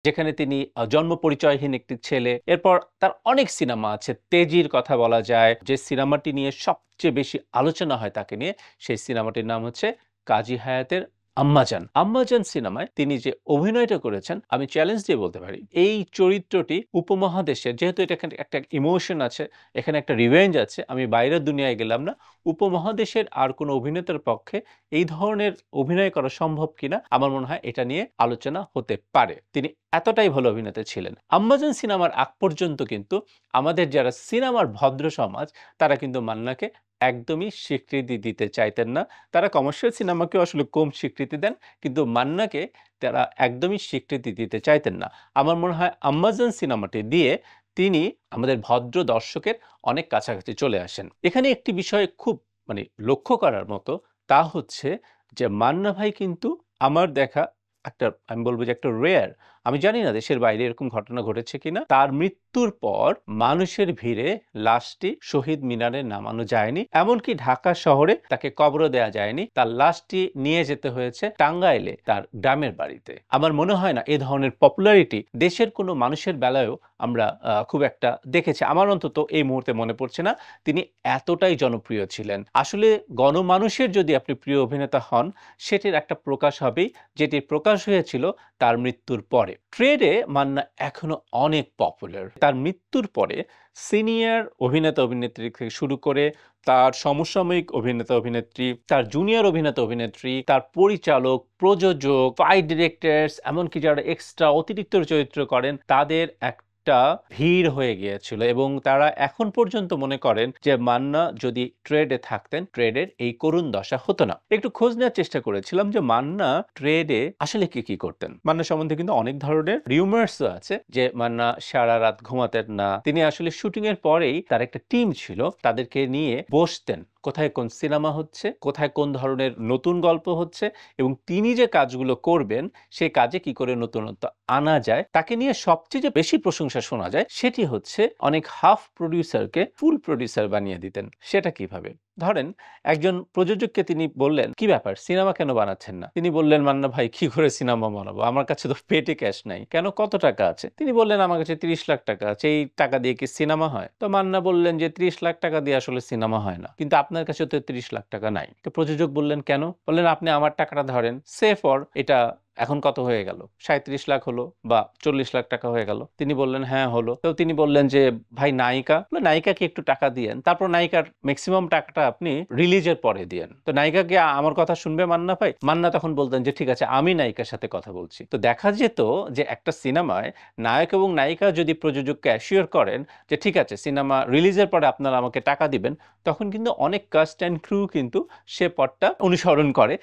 যেখানে তিনি জন্ম পরিচয়হীন একটি ছেলে। এরপর তার অনেক সিনেমা আছে। 'তেজি'র কথা বলা যায়। যে সিনেমাটি নিয়ে সবচেয়ে বেশি আলোচনা হয় তাকে নিয়ে, সেই সিনেমাটির নাম হচ্ছে কাজী হায়াতের 'আম্মাজান'। 'আম্মাজান' সিনেমায় তিনি যে অভিনয়টা করেছেন, আমি চ্যালেঞ্জ দিয়ে বলতে পারি, এই চরিত্রটি উপমহাদেশের, যেহেতু এটা এখানে একটা ইমোশন আছে, এখানে একটা রিভেঞ্জ আছে, আমি বাইরের দুনিয়ায় গেলাম না। উপমহাদেশের আর কোনো অভিনেতার পক্ষে এই ধরনের অভিনয় করা সম্ভব কিনা আমার মনে হয় এটা নিয়ে আলোচনা হতে পারে। তিনি এতটাই ভালো অভিনেতা ছিলেন। 'আম্মাজান' সিনেমার আগ পর্যন্ত কিন্তু আমাদের যারা সিনেমার ভদ্র সমাজ তারা কিন্তু মান্নাকে একদমই স্বীকৃতি দিতে চাইতেন না। তারা কমার্শিয়াল সিনেমাকেও আসলে কম স্বীকৃতি দেন। কিন্তু মান্নাকে তারা একদমই স্বীকৃতি দিতে চাইতেন না। আমার মনে হয় 'আম্মাজান' সিনেমাটি দিয়ে তিনি আমাদের ভদ্র দর্শকের অনেক কাছাকাছি চলে আসেন। এখানে একটি বিষয় খুব লক্ষ্য করার মতো, তা হচ্ছে যে মান্না ভাই কিন্তু আমার দেখা একটা, আমি বলব যে একটা রেয়ার, আমি জানি না দেশের বাইরে এরকম ঘটনা ঘটেছে কিনা। তার মৃত্যুর পর মানুষের ভিড়ে লাশটি শহীদ মিনারে নামানো যায়নি। এমনকি ঢাকা শহরে তাকে কবরও দেয়া যায়নি। তার লাশটি নিয়ে যেতে হয়েছে টাঙ্গাইলে তার গ্রামের বাড়িতে। আমার মনে হয় না এ ধরনের পপুলারিটি দেশের কোনো মানুষের বেলায়ও আমরা খুব একটা দেখেছি। আমার অন্তত এই মুহূর্তে মনে পড়ছে না তিনি এতটাই জনপ্রিয় ছিলেন। আসলে গণমানুষের যদি আপনি প্রিয় অভিনেতা হন, সেটির একটা প্রকাশ হবেই, যেটির প্রকাশ হয়েছিল তার মৃত্যুর পরে। ট্রেডে মান্না এখনো অনেক পপুলার। তার মৃত্যুর পরে সিনিয়র অভিনেতা-অভিনেত্রী থেকে শুরু করে তার সমসাময়িক অভিনেতা-অভিনেত্রী, তার জুনিয়র অভিনেতা-অভিনেত্রী, তার পরিচালক, প্রযোজক, ফাইট ডিরেক্টরস, এমনকি যারা এক্সট্রা অতিরিক্ত চরিত্র করেন তাদের একটা ভিড় হয়ে গিয়েছিল এবং তারা এখন পর্যন্ত মনে করেন যে মান্না যদি ট্রেডে থাকতেন, ট্রেডের এই করুণ দশা হতো না। একটু খোঁজ নেওয়ার চেষ্টা করেছিলাম যে মান্না ট্রেডে আসলে কি করতেন। মান্না সম্বন্ধে কিন্তু অনেক ধরনের রিউমার্সও আছে যে মান্না সারা রাত ঘুমাতেন না। তিনি আসলে শুটিং এর পরেই তার একটা টিম ছিল, তাদেরকে নিয়ে বসতেন। কোথায় কোন সিনেমা হচ্ছে, কোথায় কোন ধরনের নতুন গল্প হচ্ছে এবং তিনি যে কাজগুলো করবেন সেই কাজে কি করে নতুনত্ব আনা যায়, তাকে নিয়ে সবচেয়ে যে বেশি প্রশংসা শোনা যায় সেটি হচ্ছে অনেক হাফ প্রোডিউসারকে ফুল প্রোডিউসার বানিয়ে দিতেন। সেটা কিভাবে? ধরেন একজন প্রযোজককে তিনি বললেন, "কি ব্যাপার? সিনেমা কেন বানাচ্ছেন না?" তিনি বললেন, "মান্না ভাই কি করে সিনেমা বানাবো? আমার কাছে তো পেটে ক্যাশ নাই।" "কেন, কত টাকা আছে?" তিনি বললেন, "আমার কাছে ৩০ লাখ টাকা আছে। এই টাকা দিয়ে কি সিনেমা হয়?" তো মান্না বললেন যে, "৩০ লাখ টাকা দিয়ে আসলে সিনেমা হয় না। কিন্তু আপনার কাছে তো ৩০ লাখ টাকা নাই।" তো প্রযোজক বললেন, "কেন?" বললেন, "আপনি আমার টাকাটা ধরেন। সে ফর এটা এখন কত হয়ে গেল? ৩৭ লাখ হলো বা ৪০ লাখ টাকা হয়ে গেল।" তিনি বললেন, "হ্যাঁ, হলো।" তো তিনি বললেন যে, "ভাই নায়িকা?" বললেন, "নায়িকাকে একটু টাকা দিয়েন। তারপর নায়িকার মেক্সিমাম টাকাটা আপনি রিলিজের পরে দিয়েন। তো নায়িকা কি আমার কথা শুনবে মান্না ভাই?" মান্না তখন বলতেন যে, "ঠিক আছে, আমি নায়িকার সাথে কথা বলছি।" তো দেখা যেত যে একটা সিনেমায় নায়ক এবং নায়িকা যদি প্রযোজককে অ্যাসিওর করেন যে, "ঠিক আছে, সিনেমা রিলিজের পরে আপনারা আমাকে টাকা দিবেন", তখন কিন্তু অনেক কাস্ট অ্যান্ড ক্রু কিন্তু সে পথটা অনুসরণ করে।